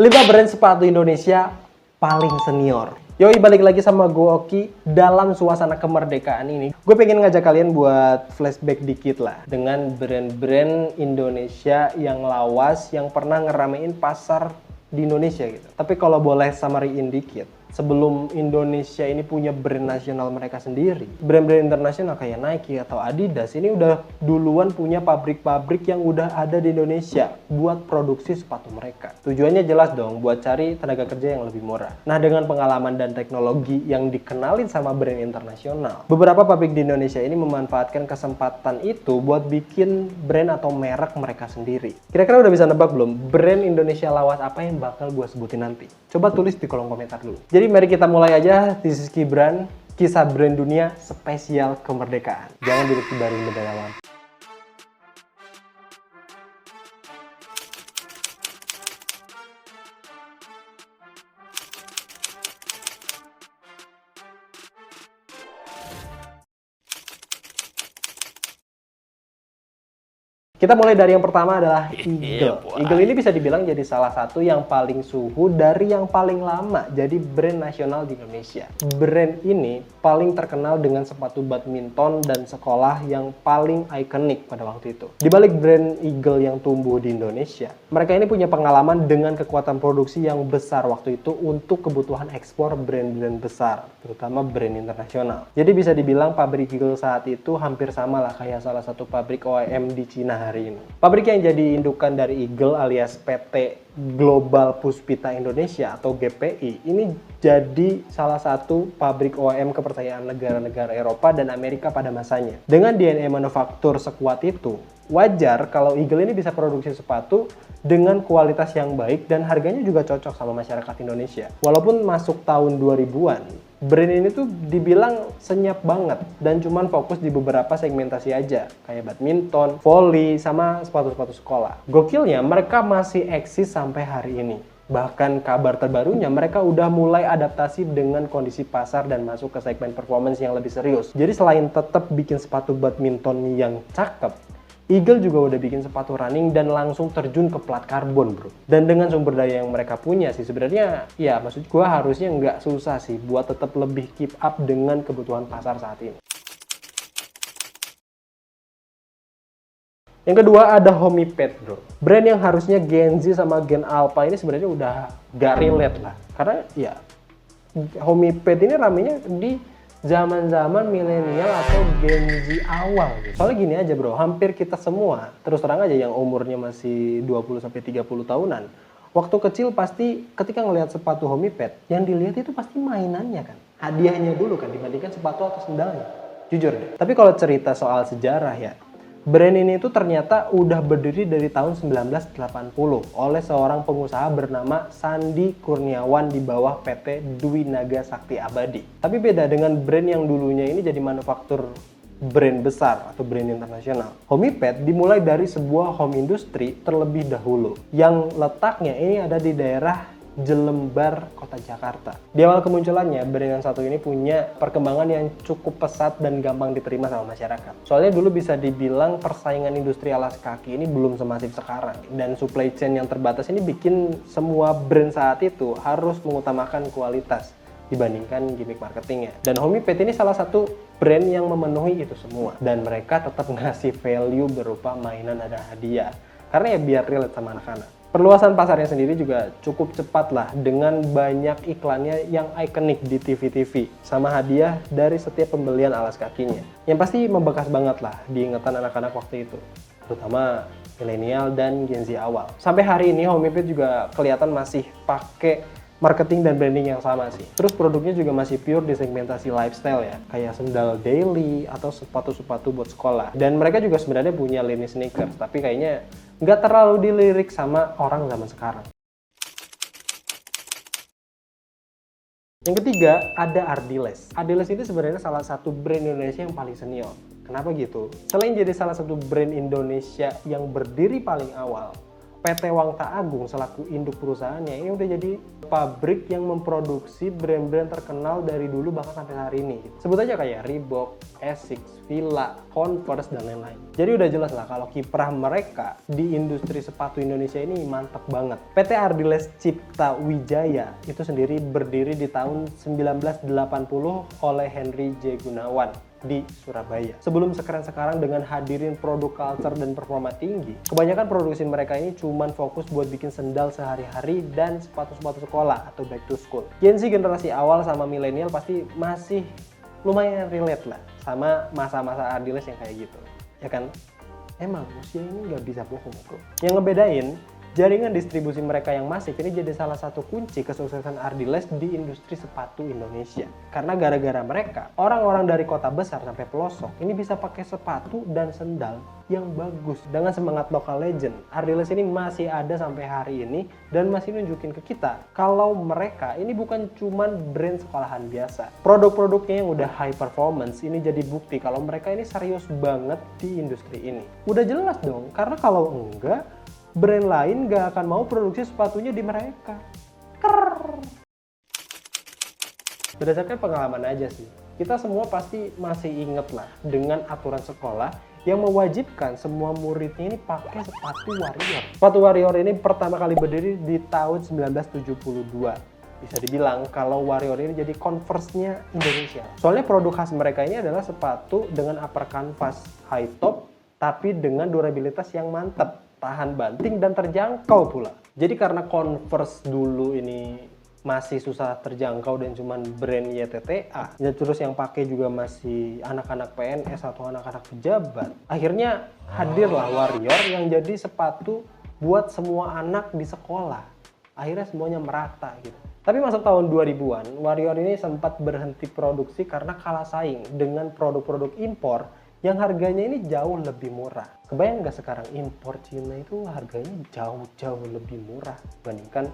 5 brand sepatu Indonesia paling senior. Yoi, balik lagi sama gue Oki dalam suasana kemerdekaan ini. Gue pengen ngajak kalian buat flashback dikit lah dengan brand-brand Indonesia yang lawas, yang pernah ngeramein pasar di Indonesia gitu. Tapi kalau boleh summary-in dikit, sebelum Indonesia ini punya brand nasional mereka sendiri, brand-brand internasional kayak Nike atau Adidas ini udah duluan punya pabrik-pabrik yang udah ada di Indonesia buat produksi sepatu mereka. Tujuannya jelas dong, buat cari tenaga kerja yang lebih murah. Nah, dengan pengalaman dan teknologi yang dikenalin sama brand internasional, beberapa pabrik di Indonesia ini memanfaatkan kesempatan itu buat bikin brand atau merek mereka sendiri. Kira-kira udah bisa nebak belum brand Indonesia lawas apa yang bakal gue sebutin nanti? Coba tulis di kolom komentar dulu. Jadi mari kita mulai aja. This is Kibran, kisah brand dunia spesial kemerdekaan. Jangan duduk di baring benderawan. Kita mulai dari yang pertama adalah Eagle. Eagle ini bisa dibilang jadi salah satu yang paling suhu dari yang paling lama jadi brand nasional di Indonesia. Brand ini paling terkenal dengan sepatu badminton dan sekolah yang paling ikonik pada waktu itu. Di balik brand Eagle yang tumbuh di Indonesia, mereka ini punya pengalaman dengan kekuatan produksi yang besar waktu itu untuk kebutuhan ekspor brand-brand besar, terutama brand internasional. Jadi bisa dibilang pabrik Eagle saat itu hampir sama lah kayak salah satu pabrik OEM di Cina hari ini. Pabrik yang jadi indukan dari Eagle alias PT Global Puspita Indonesia atau GPI ini jadi salah satu pabrik OEM kepercayaan negara-negara Eropa dan Amerika pada masanya. Dengan DNA manufaktur sekuat itu, wajar kalau Eagle ini bisa produksi sepatu dengan kualitas yang baik dan harganya juga cocok sama masyarakat Indonesia. Walaupun masuk tahun 2000-an, brand ini tuh dibilang senyap banget dan cuman fokus di beberapa segmentasi aja, kayak badminton, volley, sama sepatu-sepatu sekolah. Gokilnya, mereka masih eksis sampai hari ini. Bahkan kabar terbarunya, mereka udah mulai adaptasi dengan kondisi pasar dan masuk ke segmen performance yang lebih serius. Jadi selain tetap bikin sepatu badminton yang cakep, Eagle juga udah bikin sepatu running dan langsung terjun ke plat karbon, bro. Dan dengan sumber daya yang mereka punya sih, sebenarnya ya maksud gua harusnya nggak susah sih buat tetap lebih keep up dengan kebutuhan pasar saat ini. Yang kedua ada Homiped, bro. Brand yang harusnya Gen Z sama Gen Alpha ini sebenarnya udah gak relate lah. Karena ya Homiped ini ramenya di zaman-zaman milenial atau Gen Z awal gitu. Soalnya gini aja bro, hampir kita semua, terus terang aja yang umurnya masih 20-30 tahunan, waktu kecil pasti ketika ngelihat sepatu Homiped, yang dilihat itu pasti mainannya kan, hadiahnya dulu kan dibandingkan sepatu atau sendalnya. Jujur deh. Tapi kalau cerita soal sejarah ya, brand ini tuh ternyata udah berdiri dari tahun 1980 oleh seorang pengusaha bernama Sandi Kurniawan di bawah PT Dwi Naga Sakti Abadi. Tapi beda dengan brand yang dulunya ini jadi manufaktur brand besar atau brand internasional. Homiped dimulai dari sebuah home industry terlebih dahulu yang letaknya ini ada di daerah Jelembar, Kota Jakarta. Di awal kemunculannya, brand yang satu ini punya perkembangan yang cukup pesat dan gampang diterima sama masyarakat. Soalnya dulu bisa dibilang persaingan industri alas kaki ini belum semasif sekarang. Dan supply chain yang terbatas ini bikin semua brand saat itu harus mengutamakan kualitas dibandingkan gimmick marketingnya. Dan Homiped ini salah satu brand yang memenuhi itu semua. Dan mereka tetap ngasih value berupa mainan ada hadiah. Karena ya biar relate sama anak-anak. Perluasan pasarnya sendiri juga cukup cepat lah dengan banyak iklannya yang ikonik di TV-TV sama hadiah dari setiap pembelian alas kakinya. Yang pasti membekas banget lah di ingatan anak-anak waktu itu, terutama milenial dan Gen Z awal. Sampai hari ini Homiped juga kelihatan masih pakai marketing dan branding yang sama sih. Terus produknya juga masih pure di segmentasi lifestyle ya, kayak sendal daily atau sepatu-sepatu buat sekolah. Dan mereka juga sebenarnya punya lini sneakers, tapi kayaknya nggak terlalu dilirik sama orang zaman sekarang. Yang ketiga ada Ardiles. Ardiles ini sebenarnya salah satu brand Indonesia yang paling senior. Kenapa gitu? Selain jadi salah satu brand Indonesia yang berdiri paling awal, PT Wangta Agung selaku induk perusahaannya ini udah jadi pabrik yang memproduksi brand-brand terkenal dari dulu bahkan sampai hari ini. Sebut aja kayak Reebok, Asics, Fila, Converse, dan lain-lain. Jadi udah jelas lah kalau kiprah mereka di industri sepatu Indonesia ini mantap banget. PT Ardiles Cipta Wijaya itu sendiri berdiri di tahun 1980 oleh Henry J. Gunawan di Surabaya. Sebelum sekarang dengan hadirin produk culture dan performa tinggi, kebanyakan produksi mereka ini cuman fokus buat bikin sendal sehari-hari dan sepatu-sepatu sekolah atau back to school. Gen Z generasi awal sama milenial pasti masih lumayan relate lah sama masa-masa Ardiles yang kayak gitu. Ya kan? Emang usia ini nggak bisa bohong bro. Yang ngebedain, jaringan distribusi mereka yang masif ini jadi salah satu kunci kesuksesan Ardiles di industri sepatu Indonesia. Karena gara-gara mereka, orang-orang dari kota besar sampai pelosok ini bisa pakai sepatu dan sendal yang bagus. Dengan semangat lokal legend, Ardiles ini masih ada sampai hari ini dan masih nunjukin ke kita kalau mereka ini bukan cuman brand sekolahan biasa. Produk-produknya yang udah high performance ini jadi bukti kalau mereka ini serius banget di industri ini. Udah jelas dong, karena kalau enggak, brand lain gak akan mau produksi sepatunya di mereka. Berdasarkan pengalaman aja sih, kita semua pasti masih inget lah dengan aturan sekolah yang mewajibkan semua muridnya ini pakai sepatu Warrior. Sepatu Warrior ini pertama kali berdiri di tahun 1972. Bisa dibilang kalau Warrior ini jadi Converse-nya Indonesia. Soalnya produk khas mereka ini adalah sepatu dengan upper canvas high top tapi dengan durabilitas yang mantap, tahan banting dan terjangkau pula. Jadi karena Converse dulu ini masih susah terjangkau dan cuman brand YTTA, ya terus yang pakai juga masih anak-anak PNS atau anak-anak pejabat, akhirnya hadirlah Warrior yang jadi sepatu buat semua anak di sekolah. Akhirnya semuanya merata gitu. Tapi masuk tahun 2000-an, Warrior ini sempat berhenti produksi karena kalah saing dengan produk-produk impor yang harganya ini jauh lebih murah. Kebayang nggak sekarang impor Cina itu harganya jauh-jauh lebih murah dibandingkan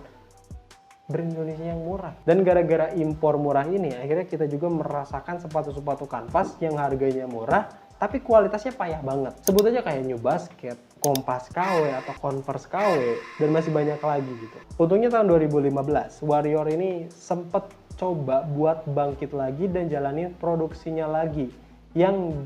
brand Indonesia yang murah. Dan gara-gara impor murah ini, akhirnya kita juga merasakan sepatu-sepatu kanvas yang harganya murah, tapi kualitasnya payah banget. Sebut aja kayak New Basket, Kompas KW, atau Converse KW, dan masih banyak lagi gitu. Untungnya tahun 2015, Warrior ini sempet coba buat bangkit lagi dan jalanin produksinya lagi yang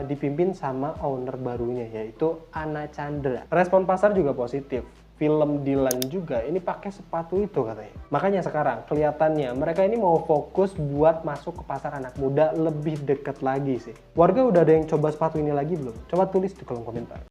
dipimpin sama owner barunya, yaitu Anna Chandra. Respon pasar juga positif. Film Dylan juga ini pakai sepatu itu katanya. Makanya sekarang kelihatannya mereka ini mau fokus buat masuk ke pasar anak muda lebih deket lagi sih. Warga udah ada yang coba sepatu ini lagi belum? Coba tulis di kolom komentar.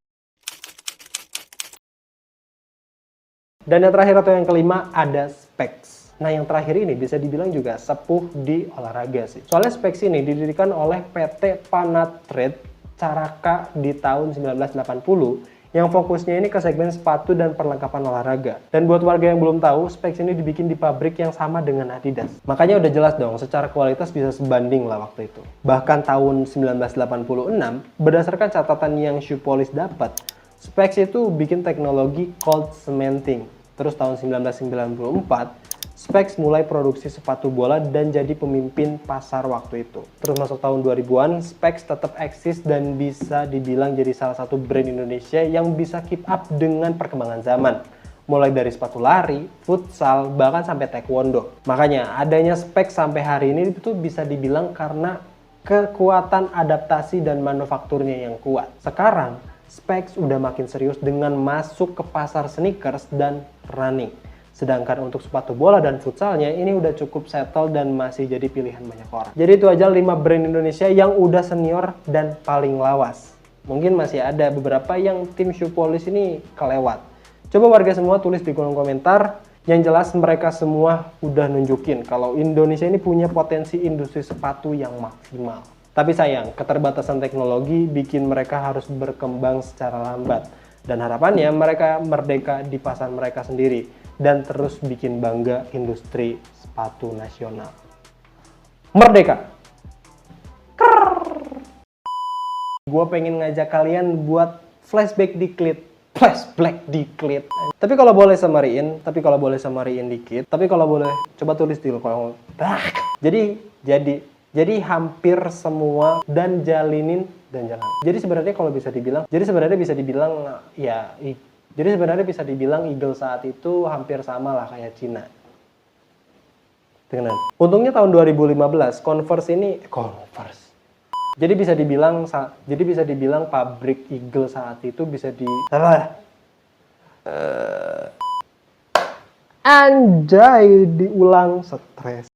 Dan yang terakhir atau yang kelima ada Specs. Nah yang terakhir ini bisa dibilang juga sepuh di olahraga sih. Soalnya Specs ini didirikan oleh PT Panatrade Caraka di tahun 1980 yang fokusnya ini ke segmen sepatu dan perlengkapan olahraga. Dan buat warga yang belum tahu, Specs ini dibikin di pabrik yang sama dengan Adidas. Makanya udah jelas dong, secara kualitas bisa sebanding lah waktu itu. Bahkan tahun 1986, berdasarkan catatan yang Shoepolish dapat, Specs itu bikin teknologi cold cementing. Terus tahun 1994, Specs mulai produksi sepatu bola dan jadi pemimpin pasar waktu itu. Terus masuk tahun 2000-an, Specs tetap eksis dan bisa dibilang jadi salah satu brand Indonesia yang bisa keep up dengan perkembangan zaman. Mulai dari sepatu lari, futsal, bahkan sampai taekwondo. Makanya adanya Specs sampai hari ini itu bisa dibilang karena kekuatan adaptasi dan manufakturnya yang kuat. Sekarang, Specs udah makin serius dengan masuk ke pasar sneakers dan running. Sedangkan untuk sepatu bola dan futsalnya ini udah cukup settle dan masih jadi pilihan banyak orang. Jadi itu aja 5 brand Indonesia yang udah senior dan paling lawas. Mungkin masih ada beberapa yang tim Shoepolish ini kelewat. Coba warga semua tulis di kolom komentar. Yang jelas mereka semua udah nunjukin kalau Indonesia ini punya potensi industri sepatu yang maksimal. Tapi sayang, keterbatasan teknologi bikin mereka harus berkembang secara lambat. Dan harapannya mereka merdeka di pasar mereka sendiri dan terus bikin bangga industri sepatu nasional. Merdeka! Gue pengen ngajak kalian buat flashback dikit. Tapi kalau boleh samariin dikit. Tapi kalau boleh coba tulis di kolom. Jadi hampir semua dan jalinin dan jalan. Jadi sebenarnya bisa dibilang ya Jadi sebenarnya bisa dibilang Eagle saat itu hampir sama lah kayak Cina. Dengan. Untungnya tahun 2015 Converse. Jadi bisa dibilang pabrik Eagle saat itu bisa anjay diulang stres.